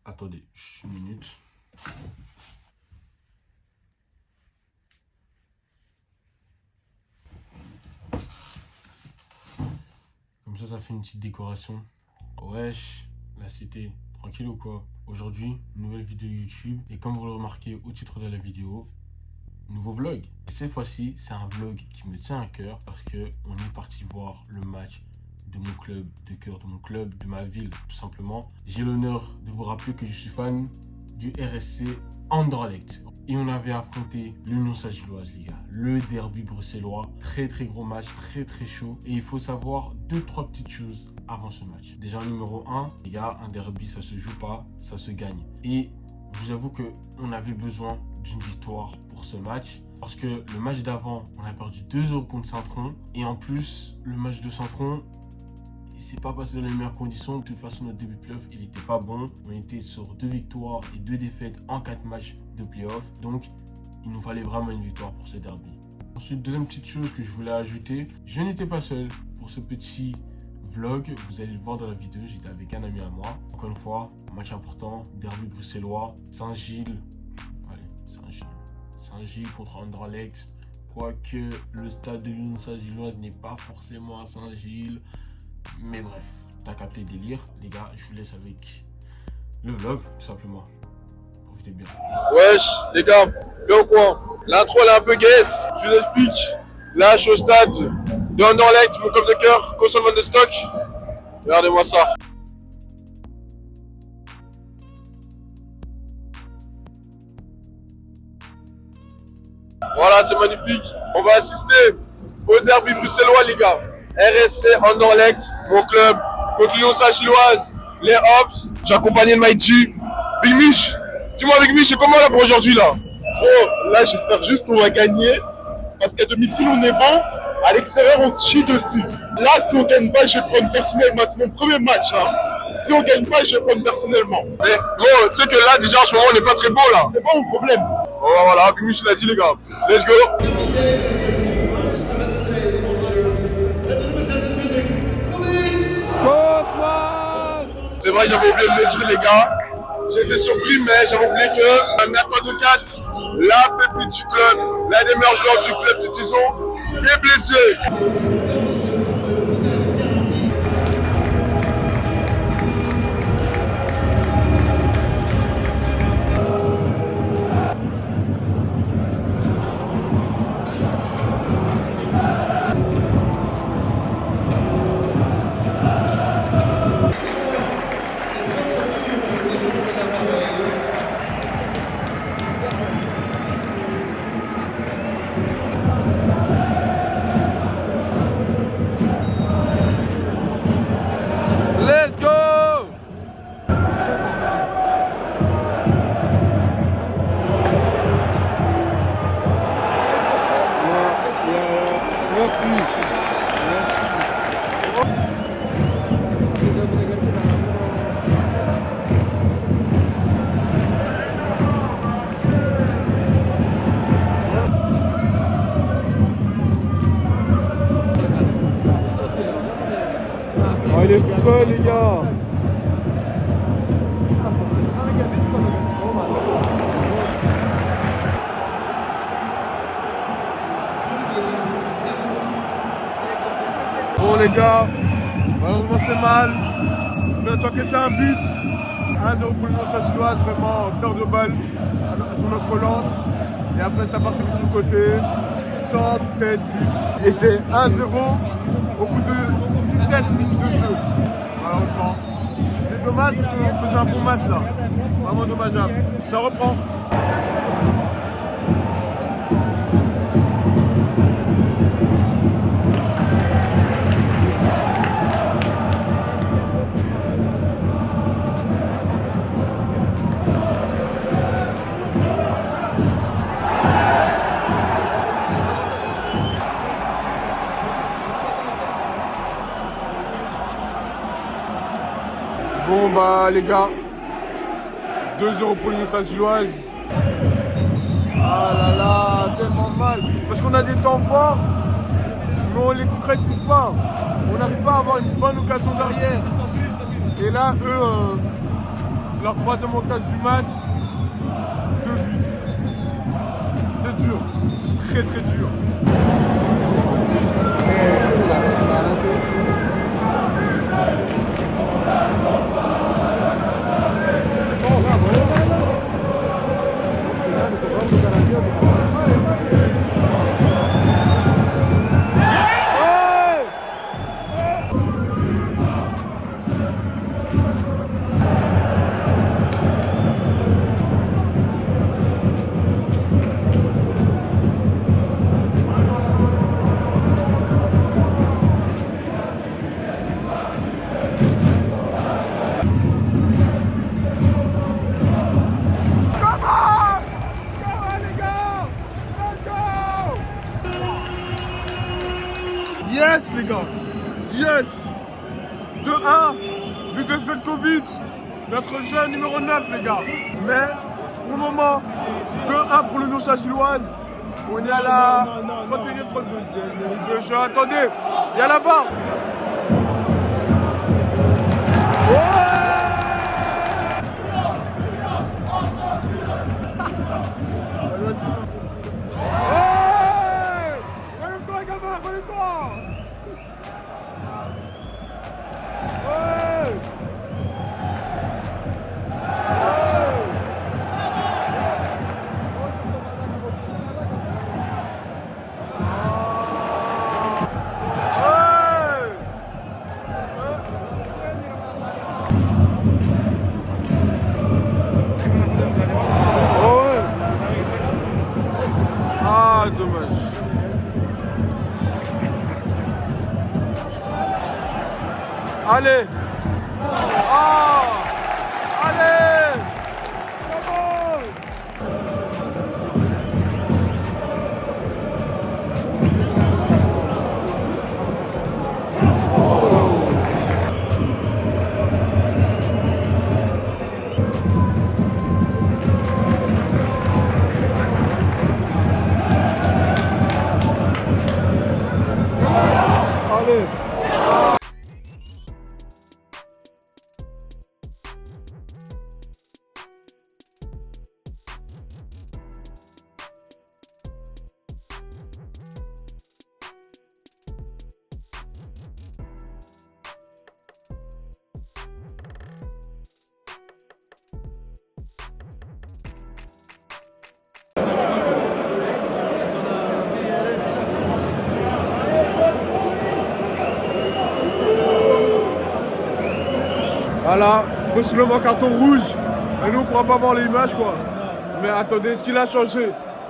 Attendez, juste une minute. Comme ça fait une petite décoration. Wesh, la cité, tranquille ou quoi? Aujourd'hui, nouvelle vidéo YouTube. Et comme vous le remarquez au titre de la vidéo, nouveau vlog. Et cette fois-ci, c'est un vlog qui me tient à cœur parce qu'on est parti voir le match de mon club de cœur, de mon club, de ma ville, tout simplement. J'ai l'honneur de vous rappeler que je suis fan du RSC Anderlecht. Et on avait affronté l'Union Saint-Gilloise, les gars. Le derby bruxellois. Très gros match, très chaud. Et il faut savoir 2-3 petites choses avant ce match. Déjà, numéro 1, les gars, un derby, ça se joue pas, ça se gagne. Et je vous avoue qu'on avait besoin d'une victoire pour ce match. Parce que le match d'avant, on a perdu 2-0 contre Saint-Tron. Et en plus, le match de Saint-Tron, il s'est pas passé dans les meilleures conditions. De toute façon, notre début de playoff, il n'était pas bon. On était sur 2 victoires et 2 défaites en 4 matchs de playoff. Donc, il nous fallait vraiment une victoire pour ce derby. Ensuite, deuxième petite chose que je voulais ajouter. Je n'étais pas seul pour ce petit vlog. Vous allez le voir dans la vidéo. J'étais avec un ami à moi. Encore une fois, match important. Derby bruxellois. Saint-Gilles. Allez, Saint-Gilles contre Anderlecht. Quoique le stade de l'Union Saint-Gilloise n'est pas forcément à Saint-Gilles. Mais bref, t'as capté le délire. Les gars, je vous laisse avec le vlog, tout simplement. Profitez bien. Wesh, les gars, bien ou quoi? L'intro elle est un peu gaze, je vous explique. Là, je suis au stade de Anderlecht, mon club de cœur, Kosovo de Stock. Regardez-moi ça. Voilà, c'est magnifique. On va assister au derby bruxellois, les gars. RSC Anderlecht, mon club, contre l'Union Saint-Gilloise, les Hops. Je suis accompagné de Mighty. Big Mich, dis-moi Big Mich, c'est comment là pour aujourd'hui là? Oh, là j'espère juste qu'on va gagner. Parce qu'à domicile on est bon, à l'extérieur on se chie dessus. Là si on gagne pas, je vais prendre personnellement, c'est mon premier match. Hein. Si on gagne pas, je vais prendre personnellement. Mais gros, tu sais que là déjà en ce moment on n'est pas très beau là. C'est pas mon problème. Oh, voilà, Big Mich l'a dit les gars. Let's go. C'est vrai, j'avais oublié de le dire, les gars. J'étais surpris, mais j'avais oublié que Mercado 4, la pépite du club, l'un des meilleurs joueurs du club cette saison, est blessé. Oh, il est tout seul les gars. Bon les gars, malheureusement c'est mal. On vient de s'encaisser un but. 1-0 pour l'Union Saint-Gilloise, vraiment peur de balle sur notre relance. Et après ça part sur le côté, centre, tête, but. Et c'est 1-0 au bout de 17 minutes de jeu. Malheureusement. C'est dommage parce qu'on faisait un bon match là. Vraiment dommageable. Ça reprend. Bon bah les gars, 2-0 pour l'Union Saint-Gilloise. Ah là là, tellement mal. Parce qu'on a des temps forts, mais on les concrétise pas. On n'arrive pas à avoir une bonne occasion derrière. Et là, eux, C'est leur troisième occasion du match. 2 buts. C'est dur. Très très dur. Yes les gars, yes. 2-1, but de Zeljkovic, notre jeune numéro 9 les gars. Mais pour le moment, 2-1 pour l'Union Saint-Gilloise. On est à la 31e de jeu. Attendez, il y a la barre. Relève-toi gamin, relève-toi. Ah, dommage. Allez. Ah. Allez. Allez. Voilà, possiblement carton rouge. Et nous, on ne pourra pas voir l'image, quoi. Mais attendez, est-ce qu'il a changé?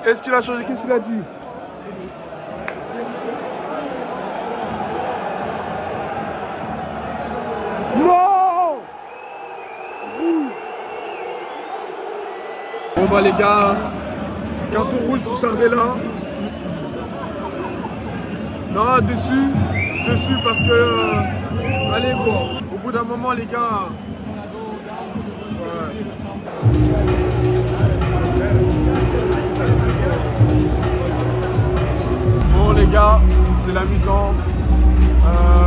Est-ce qu'il a changé? Qu'est-ce qu'il a dit? Non! Bon bah les gars, carton rouge pour Sardella. Non, déçu parce que... allez quoi. Au bout d'un moment les gars, ouais. Bon les gars, c'est la mi-temps.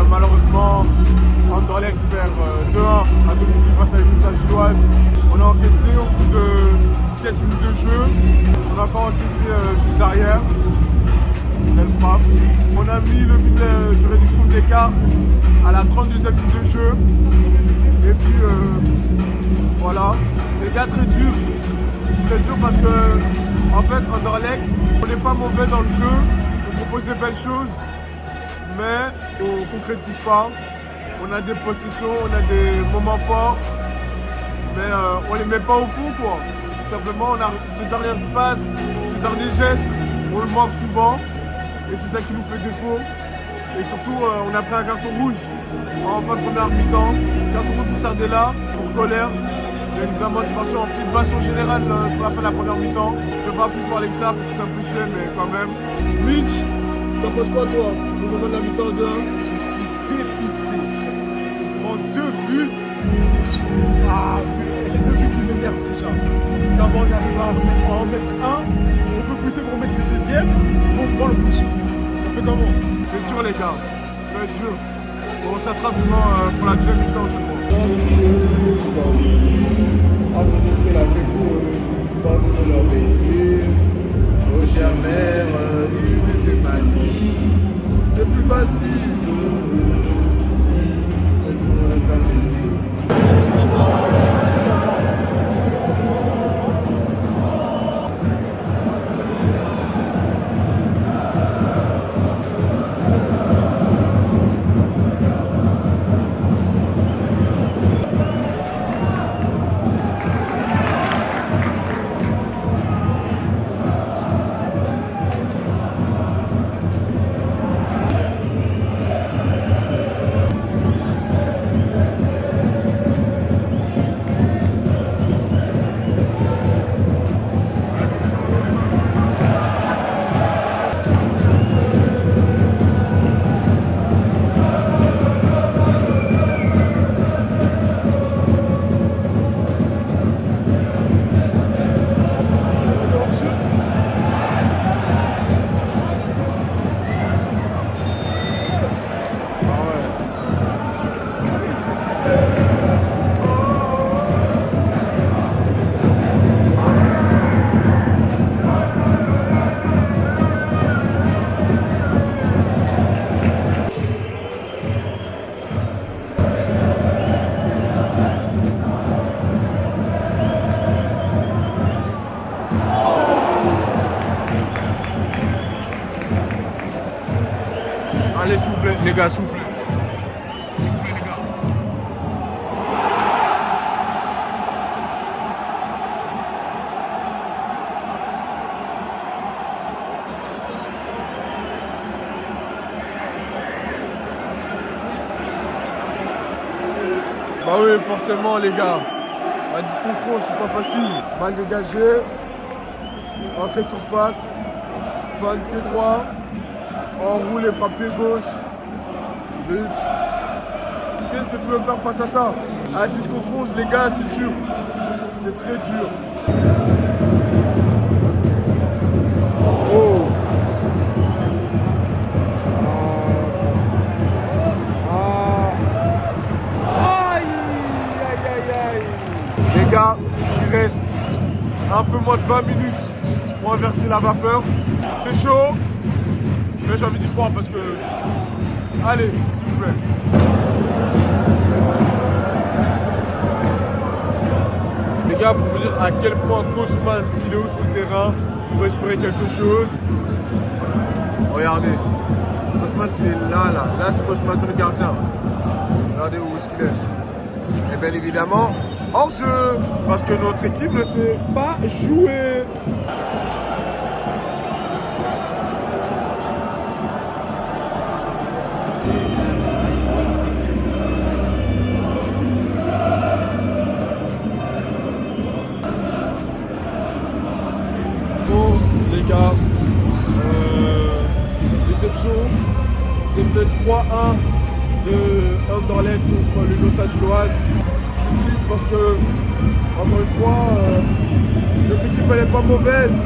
Malheureusement, Anderlecht perd 2-1 à domicile face à l'Union Saint-Gilloise. On a encaissé au bout de 17 minutes de jeu. On a encore encaissé juste derrière. Belle frappe. On a mis le but de réduction de l'écart à la 32e minute de jeu. Et puis voilà. Les gars, très dur. Très dur parce que en fait Anderlecht, on n'est pas mauvais dans le jeu. On propose des belles choses, mais on ne concrétise pas. On a des possessions, on a des moments forts, mais on les met pas au fond quoi. Tout simplement, on a ces dernières passes, ces derniers gestes, on le manque souvent. Et c'est ça qui nous fait défaut. Et surtout, on a pris un carton rouge en fin de première mi-temps. Carton rouge pour Sardella, pour colère. Et évidemment, c'est parti en petite baston générale sur la fin de la première mi-temps. Je ne vais pas plus parler que ça parce que ça me fait chier, mais quand même. Mitch, t'en penses quoi toi au moment de la mi-temps de 1? Je suis dépité. On prend 2 buts. Ah, les 2 buts qui m'énervent déjà. Ça va, on arrive à en mettre un. On peut pousser pour mettre le deuxième. On prend le but. On fait comment? C'est dur les gars, ça va être dur. On s'attrape vraiment pour la deuxième mi-temps je crois. Administrer la sécurité, coordonner leur bêtises, aux chères mères, utiliser ma vie. C'est plus facile. Allez, s'il vous plaît, les gars, s'il vous plaît. S'il vous plaît, les gars. Bah oui, forcément, les gars. Un 10 contre 11, c'est pas facile. Mal dégagé. Entrée de surface. Fin de pied droit. Enroule et frappe pied gauche. But. Qu'est-ce que tu veux faire face à ça? À 10 contre 11, les gars, c'est dur. C'est très dur. Oh. Aïe, aïe, aïe, aïe. Les gars, il reste un peu moins de 20 minutes pour inverser la vapeur. C'est chaud. Mais j'ai envie d'y croire parce que... Allez, s'il vous plaît. Les gars, pour vous dire à quel point Cosman, il est où sur le terrain pour espérer quelque chose. Regardez. Cosman, il est là, là. Là, c'est Cosman, c'est le gardien. Regardez où est-ce qu'il est. Et bien évidemment, hors jeu. Parce que notre équipe ne sait pas jouer. Les gars, déception, défaite 3-1 de Anderlecht contre l'Union Saint-Gilloise. Je suis triste parce que, encore une fois, notre équipe elle n'est pas mauvaise,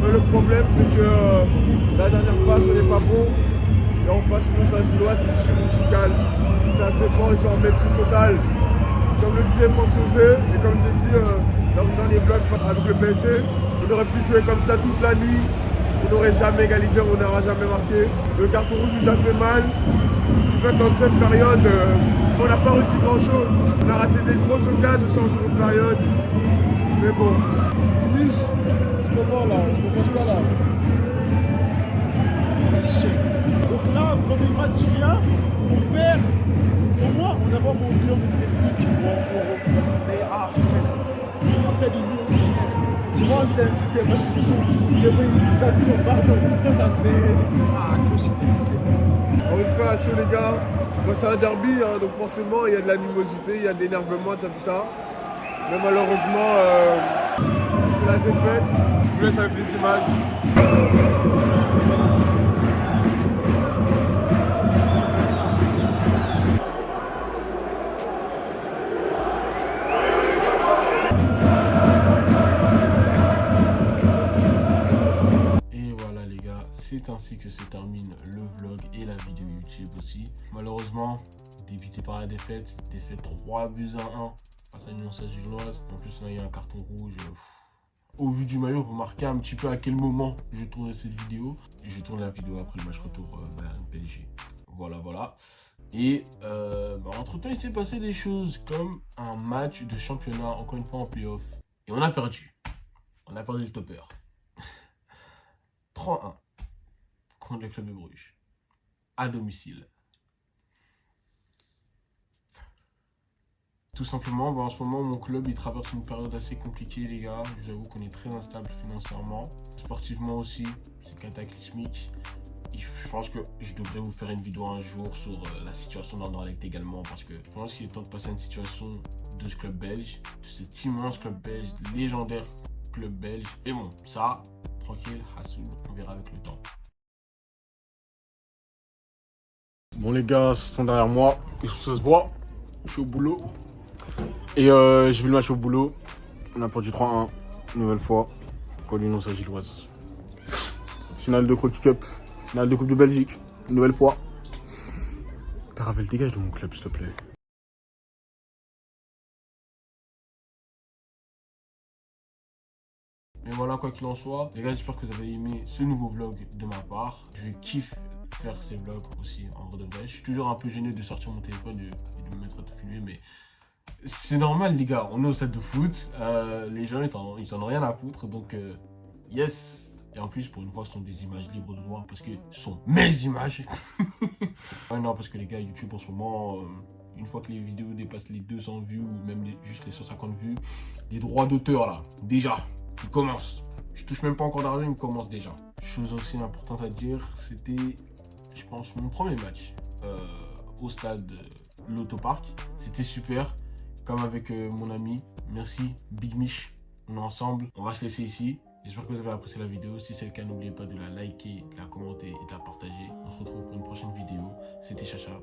mais le problème c'est que la dernière passe elle n'est pas bon, et en face l'Union Saint-Gilloise c'est chirurgical, c'est assez fort, ils sont en maîtrise totale. Comme le disait Franck Sauzet, et comme je l'ai dit dans le dernier vlog avec le PSG, on aurait pu jouer comme ça toute la nuit, on n'aurait jamais égalisé, on n'aura jamais marqué. Le carton rouge nous a fait mal, ce qui fait qu'en cette période, on n'a pas réussi grand chose. On a raté des grosses occasions sur une période, mais bon. Mich, c'est comment là? Je me mange quoi là? Donc là, premier match vient, on perd. Au moins, on a vraiment montré une technique. Mais après, j'ai pas envie d'insulter parce que sinon, il y a une utilisation, pardon. Mais, On va faire à chaud les gars. Bon, c'est un derby, hein, donc forcément il y a de l'animosité, il y a de l'énervement, tout ça. Mais malheureusement, c'est la défaite. Je vous laisse avec les images. C'est ainsi que se termine le vlog et la vidéo YouTube aussi. Malheureusement, débité par la défaite. Défaite 3-1 face à l'Union Saint-Gilloise. En plus, on a eu un carton rouge. Au vu du maillot, vous remarquez un petit peu à quel moment je tourne cette vidéo. Je tourne la vidéo après le match retour Bayern PSG. Voilà. Et entre-temps, il s'est passé des choses comme un match de championnat, encore une fois en play-off. Et on a perdu. On a perdu le topper. 3-1 contre le club de Bruges. À domicile. Tout simplement, en ce moment, mon club il traverse une période assez compliquée, les gars. Je vous avoue qu'on est très instable financièrement. Sportivement aussi, c'est cataclysmique. Je pense que je devrais vous faire une vidéo un jour sur la situation d'Anderlecht également, parce que je pense qu'il est temps de passer à une situation de ce club belge, de cet immense club belge, légendaire club belge. Et bon, ça, tranquille, Hassoun, on verra avec le temps. Bon les gars, ils sont derrière moi, ça se voit, je suis au boulot. Et j'ai vu le match au boulot, on a perdu 3-1, nouvelle fois, contre l'Union Saint-Gilloise. Finale de Croquis Cup, finale de Coupe de Belgique, nouvelle fois. Ravel, dégage de mon club s'il te plaît. Mais voilà, quoi qu'il en soit, les gars, j'espère que vous avez aimé ce nouveau vlog de ma part. Je kiffe faire ces vlogs aussi en vrai de vrai. Je suis toujours un peu gêné de sortir mon téléphone et de me mettre à tout filmer, mais c'est normal, les gars. On est au stade de foot. Les gens, ils en ont rien à foutre, donc yes. Et en plus, pour une fois, ce sont des images libres de droit parce que ce sont mes images. Ouais, non, parce que les gars, YouTube en ce moment, une fois que les vidéos dépassent les 200 vues ou même juste les 150 vues, les droits d'auteur là, déjà, ils commencent. Je touche même pas encore d'argent, ils commencent déjà. Chose aussi importante à dire, c'était, je pense, mon premier match au stade l'Autopark. C'était super, comme avec mon ami. Merci, Big Mich. On est ensemble, on va se laisser ici. J'espère que vous avez apprécié la vidéo. Si c'est le cas, n'oubliez pas de la liker, de la commenter et de la partager. On se retrouve pour une prochaine vidéo. C'était Chacha.